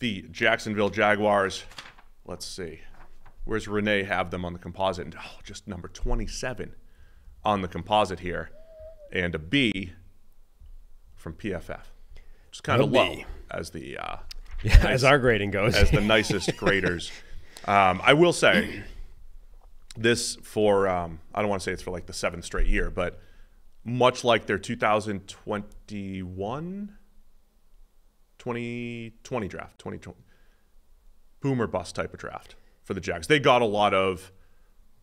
the Jacksonville Jaguars. Let's see. Where's Renee have them on the composite? Oh, just number 27 on the composite here. And a B from PFF. It's kind of low as the as our grading goes. As the nicest graders. I will say this for, I don't want to say it's for like the 7th straight year, but much like their 2020 draft, 2020 boomer bust type of draft for the Jags. They got a lot of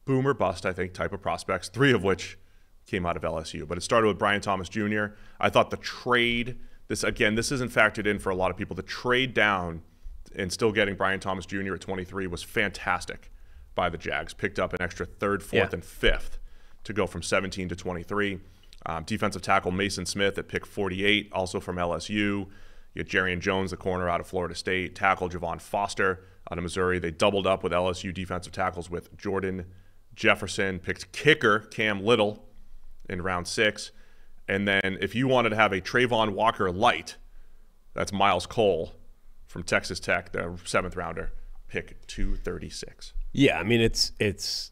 boomer bust, I think, type of prospects, 3 of which came out of LSU. But it started with Brian Thomas Jr. I thought the trade, this isn't factored in for a lot of people. The trade down and still getting Brian Thomas Jr. at 23 was fantastic by the Jags. Picked up an extra 3rd, 4th, and 5th to go from 17 to 23. Defensive tackle Mason Smith at pick 48, also from LSU. You get Jerrion Jones, the corner out of Florida State. Tackle Javon Foster out of Missouri. They doubled up with LSU defensive tackles with Jordan Jefferson. Picked kicker Cam Little in round 6. And then if you wanted to have a Trayvon Walker light, that's Miles Cole from Texas Tech, the 7th rounder, pick 236. Yeah, I mean, it's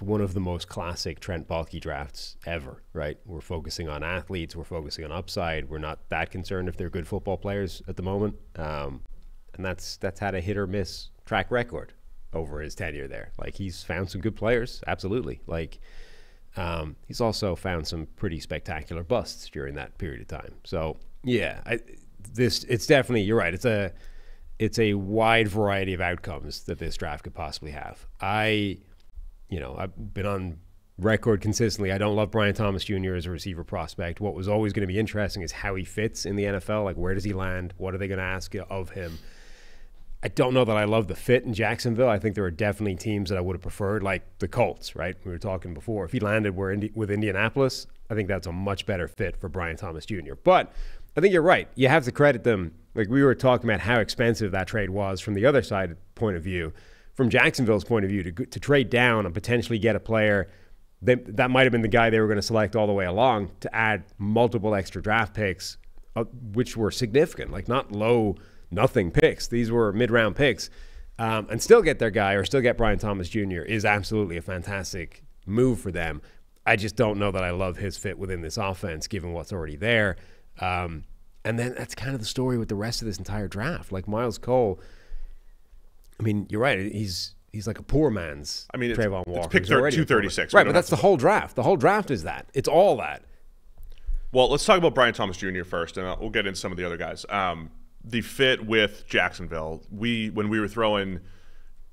one of the most classic Trent Baalke drafts ever, right? We're focusing on athletes. We're focusing on upside. We're not that concerned if they're good football players at the moment. And that's had a hit or miss track record over his tenure there. Like, he's found some good players, absolutely. Like, he's also found some pretty spectacular busts during that period of time. So, yeah, it's definitely, you're right. It's a wide variety of outcomes that this draft could possibly have. I've been on record consistently. I don't love Brian Thomas Jr. as a receiver prospect. What was always going to be interesting is how he fits in the NFL. Like, where does he land? What are they going to ask of him? I don't know that I love the fit in Jacksonville. I think there are definitely teams that I would have preferred, like the Colts, right? We were talking before. If he landed with Indianapolis, I think that's a much better fit for Brian Thomas Jr. But I think you're right. You have to credit them. Like, we were talking about how expensive that trade was from the other side point of view. From Jacksonville's point of view, to trade down and potentially get a player that might have been the guy they were going to select all the way along, to add multiple extra draft picks, which were significant, like not low, nothing picks. These were mid-round picks, and still get their guy or still get Brian Thomas Jr. is absolutely a fantastic move for them. I just don't know that I love his fit within this offense, given what's already there. And then that's kind of the story with the rest of this entire draft. Like, Miles Cole, I mean, you're right. He's like a poor man's Trayvon Walker. It's pick 236. Right, but that's the whole draft. The whole draft is that. It's all that. Well, let's talk about Brian Thomas Jr. first, and we'll get into some of the other guys. The fit with Jacksonville, when we were throwing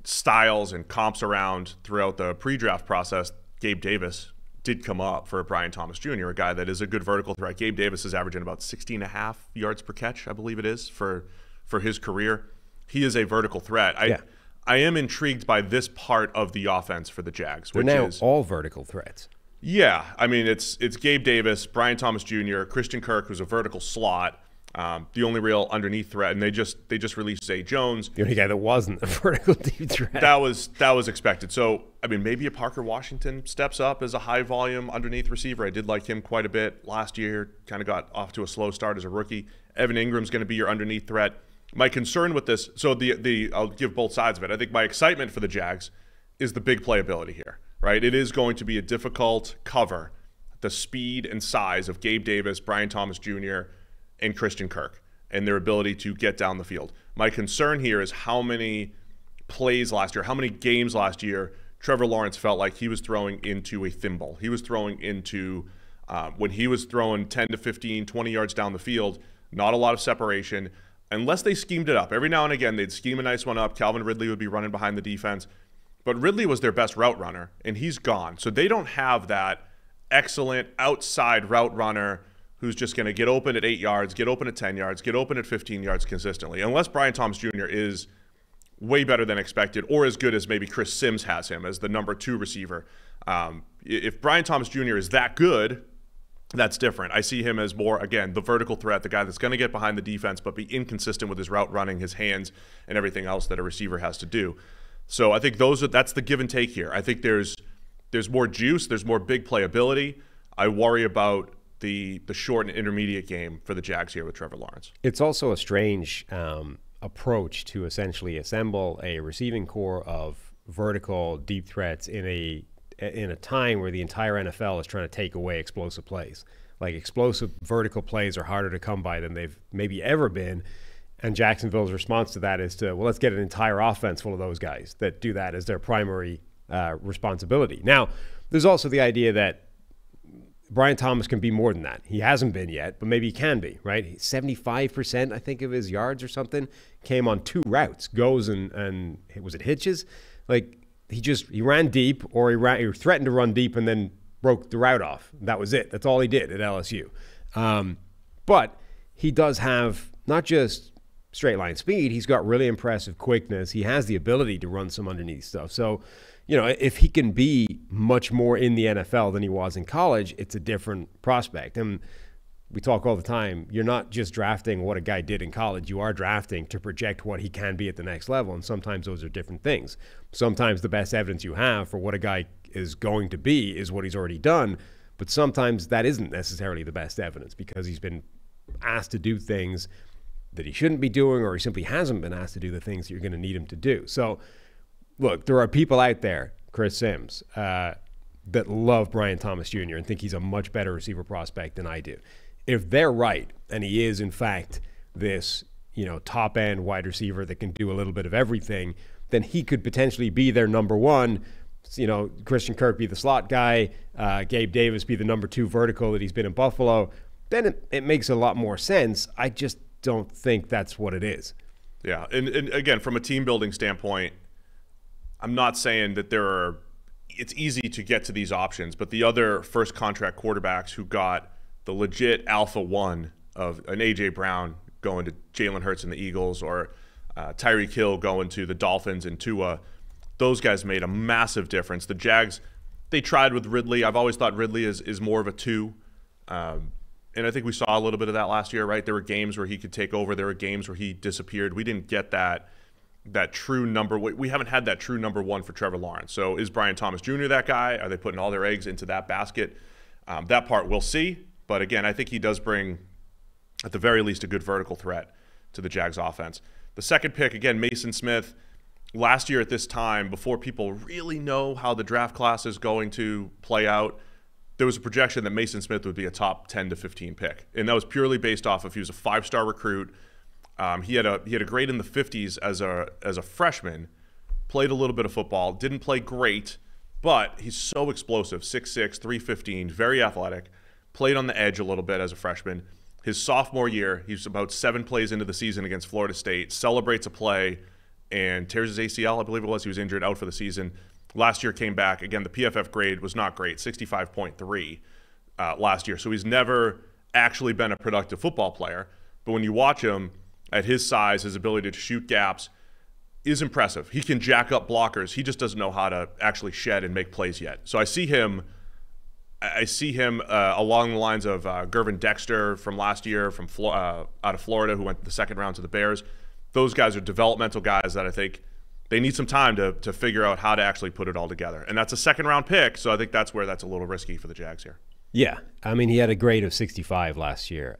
styles and comps around throughout the pre-draft process, Gabe Davis did come up for Brian Thomas Jr., a guy that is a good vertical threat. Gabe Davis is averaging about 16.5 yards per catch, I believe it is, for his career. He is a vertical threat. I am intrigued by this part of the offense for the Jags, which They're now is all vertical threats. Yeah, I mean, it's Gabe Davis, Brian Thomas Jr., Christian Kirk, who's a vertical slot, the only real underneath threat, and they just released Zay Jones. The only guy that wasn't a vertical deep threat. That was expected. So, I mean, maybe a Parker Washington steps up as a high volume underneath receiver. I did like him quite a bit last year. Kind of got off to a slow start as a rookie. Evan Ingram's going to be your underneath threat. My concern with this, so I'll give both sides of it. I think my excitement for the Jags is the big playability here, right? It is going to be a difficult cover, the speed and size of Gabe Davis, Brian Thomas Jr., and Christian Kirk, and their ability to get down the field. My concern here is how many plays last year, how many games last year Trevor Lawrence felt like he was throwing into a thimble. He was throwing into, when he was throwing 10 to 15, 20 yards down the field, not a lot of separation, unless they schemed it up. Every now and again, they'd scheme a nice one up. Calvin Ridley would be running behind the defense. But Ridley was their best route runner, and he's gone. So they don't have that excellent outside route runner who's just going to get open at 8 yards, get open at 10 yards, get open at 15 yards consistently. Unless Brian Thomas Jr. is way better than expected or as good as maybe Chris Sims has him as the number 2 receiver. If Brian Thomas Jr. is that good, that's different. I see him as more, again, the vertical threat, the guy that's going to get behind the defense but be inconsistent with his route running, his hands, and everything else that a receiver has to do. So I think that's the give and take here. I think there's more juice, there's more big playability. I worry about the short and intermediate game for the Jags here with Trevor Lawrence. It's also a strange approach to essentially assemble a receiving core of vertical deep threats in a time where the entire NFL is trying to take away explosive plays. Like, explosive vertical plays are harder to come by than they've maybe ever been. And Jacksonville's response to that is to, well, let's get an entire offense full of those guys that do that as their primary responsibility. Now, there's also the idea that Brian Thomas can be more than that. He hasn't been yet, but maybe he can be, right? 75%, I think, of his yards or something came on 2 routes. Goes and was it hitches? Like, he ran deep, or he threatened to run deep and then broke the route off. That was it. That's all he did at LSU. But he does have not just straight line speed, he's got really impressive quickness. He has the ability to run some underneath stuff. So, you know, if he can be much more in the NFL than he was in college, it's a different prospect. And we talk all the time, you're not just drafting what a guy did in college. You are drafting to project what he can be at the next level. And sometimes those are different things. Sometimes the best evidence you have for what a guy is going to be is what he's already done. But sometimes that isn't necessarily the best evidence, because he's been asked to do things that he shouldn't be doing, or he simply hasn't been asked to do the things that you're going to need him to do. So, look, there are people out there, Chris Sims, that love Brian Thomas Jr. and think he's a much better receiver prospect than I do. If they're right, and he is, in fact, this, you know, top-end wide receiver that can do a little bit of everything, then he could potentially be their number one. You know, Christian Kirk be the slot guy, Gabe Davis be the number 2 vertical that he's been in Buffalo. Then it makes a lot more sense. I just don't think that's what it is. Yeah, and again, from a team-building standpoint, I'm not saying that it's easy to get to these options, but the other first contract quarterbacks who got the legit alpha 1 of an A.J. Brown going to Jalen Hurts and the Eagles, or Tyreek Hill going to the Dolphins and Tua, those guys made a massive difference. The Jags, they tried with Ridley. I've always thought Ridley is more of a 2. And I think we saw a little bit of that last year, right? There were games where he could take over. There were games where he disappeared. We didn't get that true number. We haven't had that true number 1 for Trevor Lawrence. So is Brian Thomas Jr. that guy? Are they putting all their eggs into that basket? That part we'll see. But again, I think he does bring, at the very least, a good vertical threat to the Jags offense. The second pick, again, Mason Smith. Last year at this time, before people really know how the draft class is going to play out, there was a projection that Mason Smith would be a top 10 to 15 pick. And that was purely based off of he was a 5-star recruit. He had a grade in the 50s as a freshman, played a little bit of football, didn't play great, but he's so explosive, 6'6", 315, very athletic, played on the edge a little bit as a freshman. His sophomore year, he's about 7 plays into the season against Florida State, celebrates a play and tears his ACL, I believe it was. He was injured, out for the season. Last year came back. Again, the PFF grade was not great, 65.3 last year. So he's never actually been a productive football player. But when you watch him, at his size, his ability to shoot gaps is impressive. He can jack up blockers. He just doesn't know how to actually shed and make plays yet. So I see him along the lines of Gervin Dexter from last year out of Florida, who went the second round to the Bears. Those guys are developmental guys that I think they need some time to figure out how to actually put it all together. And that's a second-round pick, so I think that's where that's a little risky for the Jags here. Yeah. I mean, he had a grade of 65 last year.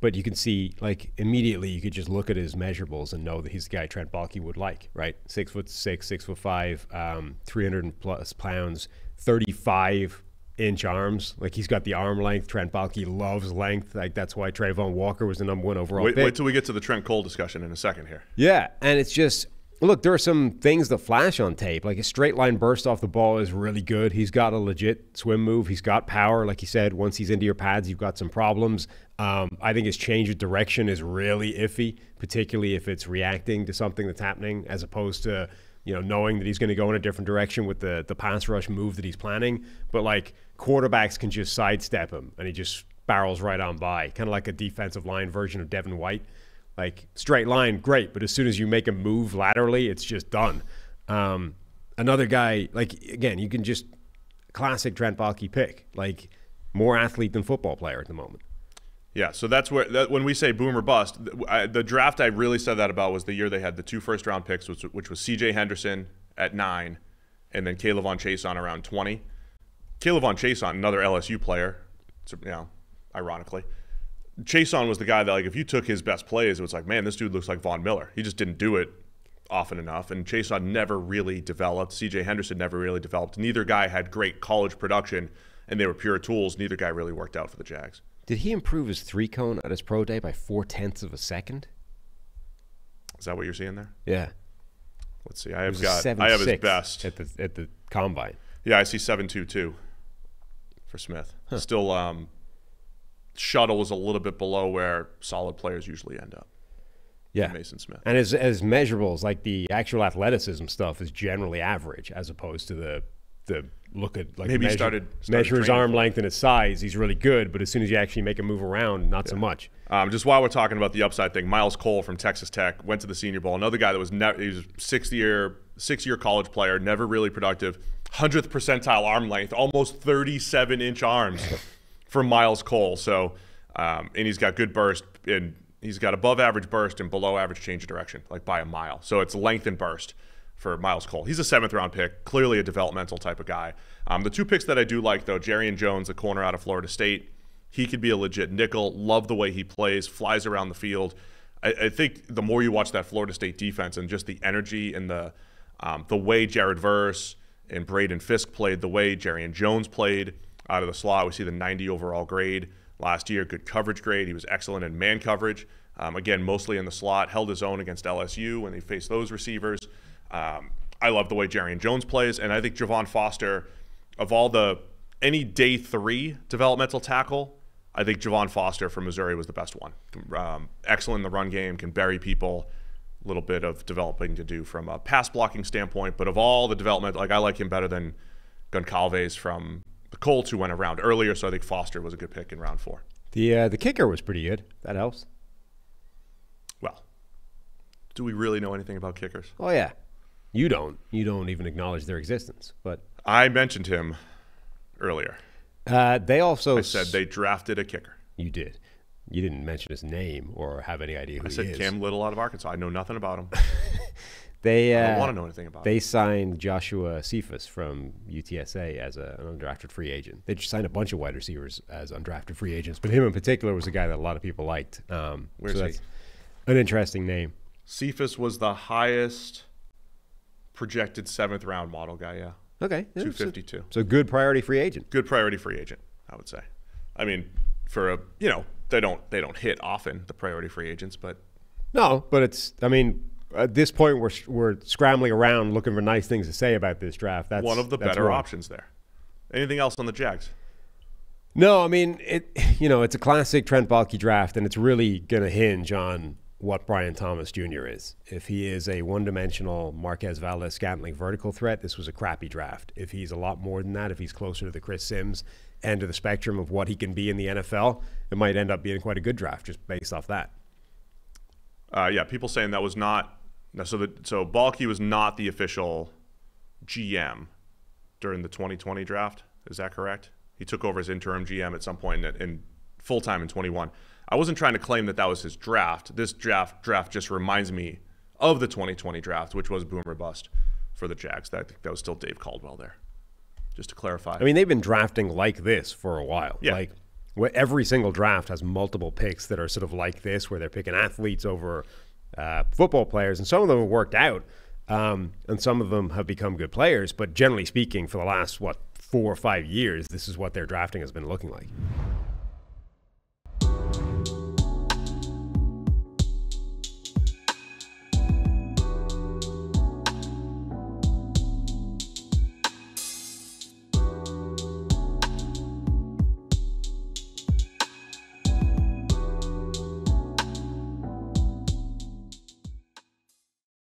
But you can see, like, immediately you could just look at his measurables and know that he's the guy Trent Baalke would like, right? 6'6", 6'5", 300+ pounds, 35-inch arms. Like, he's got the arm length. Trent Baalke loves length. Like, that's why Trayvon Walker was the number 1 overall pick. Wait till we get to the Trent Cole discussion in a second here. Yeah, and it's just, look, there are some things that flash on tape. Like, his straight line burst off the ball is really good. He's got a legit swim move. He's got power. Like you said, once he's into your pads, you've got some problems. I think his change of direction is really iffy, particularly if it's reacting to something that's happening, as opposed to, you know, knowing that he's going to go in a different direction with the pass rush move that he's planning. But, like, quarterbacks can just sidestep him, and he just barrels right on by, kind of like a defensive line version of Devin White. Like, straight line, great, but as soon as you make a move laterally, it's just done. Another guy, like, again, you can just classic Trent Baalke pick, like, more athlete than football player at the moment. Yeah, so that's where when we say boom or bust, the draft I really said that about was the year they had the 2 first-round picks, which was C.J. Henderson at 9, and then Kayvon Chason around 20. Kayvon Chason, another LSU player, you know, ironically. Chason was the guy that, like, if you took his best plays, it was like, man, this dude looks like Von Miller. He just didn't do it often enough. And Chason never really developed. CJ Henderson never really developed. Neither guy had great college production, and they were pure tools. Neither guy really worked out for the Jags. Did he improve his 3-cone at his pro day by 0.4 of a second? Is that what you're seeing there? Yeah. Let's see. I have his best at the combine. Yeah, I see 7.22 for Smith. Huh. Still, shuttle was a little bit below where solid players usually end up. Yeah, Mason Smith. And as measurables, like the actual athleticism stuff is generally average, as opposed to the look at, like, maybe measure his arm length and his size. He's really good, but as soon as you actually make him move around, not so much. Just while we're talking about the upside thing, Miles Cole from Texas Tech went to the Senior Bowl. Another guy that was he was a six-year college player, never really productive. 100th percentile arm length, almost 37-inch arms for Miles Cole. So, and he's got good burst, and he's got above average burst and below average change of direction, like by a mile. So it's length and burst for Miles Cole. He's a 7th-round pick, clearly a developmental type of guy. The 2 picks that I do like, though, Jarian Jones, the corner out of Florida State. He could be a legit nickel. Love the way he plays, flies around the field. I think the more you watch that Florida State defense and just the energy and the way Jared Verse and Braden Fisk played, the way Jarian Jones played out of the slot, we see the 90 overall grade last year, good coverage grade. He was excellent in man coverage. Again, mostly in the slot, held his own against LSU when they faced those receivers. I love the way Jarian Jones plays, and I think Javon Foster, of any day 3 developmental tackle, I think Javon Foster from Missouri was the best one. Excellent in the run game, can bury people, a little bit of developing to do from a pass blocking standpoint, but of all the development, like, I like him better than Goncalves from the Colts, who went around earlier, so I think Foster was a good pick in round 4. The kicker was pretty good. That helps. Well, do we really know anything about kickers? Oh, yeah. You don't even acknowledge their existence. But I mentioned him earlier. I said they drafted a kicker. You did. You didn't mention his name or have any idea who he is. I said Cam Little out of Arkansas. I know nothing about him. I don't want to know anything about him. They signed Joshua Cephas from UTSA as an undrafted free agent. They just signed a bunch of wide receivers as undrafted free agents, but him in particular was a guy that a lot of people liked. Where's he? That's an interesting name. Cephas was the highest projected 7th-round model guy, yeah. Okay. 252. So good priority free agent. Good priority free agent, I would say. I mean, for they don't hit often, the priority free agents, but no, but it's, I mean, at this point we're scrambling around looking for nice things to say about this draft. That's one of the better options there. Anything else on the Jags? No, I mean, it's a classic Trent Baalke draft, and it's really going to hinge on what Brian Thomas Jr. is. If he is a one-dimensional Marquez Valdes-Scantling vertical threat, this was a crappy draft. If he's a lot more than that, if he's closer to the Chris Sims end of the spectrum of what he can be in the NFL, it might end up being quite a good draft just based off that. Yeah, people saying that was not so Baalke was not the official GM during the 2020 draft. Is that correct? He took over as interim GM at some point in full-time in 21. I wasn't trying to claim that was his draft. This draft just reminds me of the 2020 draft, which was boom or bust for the Jags. I think that was still Dave Caldwell there, just to clarify. I mean, they've been drafting like this for a while. Yeah. Like, every single draft has multiple picks that are sort of like this, where they're picking athletes over football players, and some of them have worked out, and some of them have become good players. But generally speaking, for the last, 4 or 5 years, this is what their drafting has been looking like.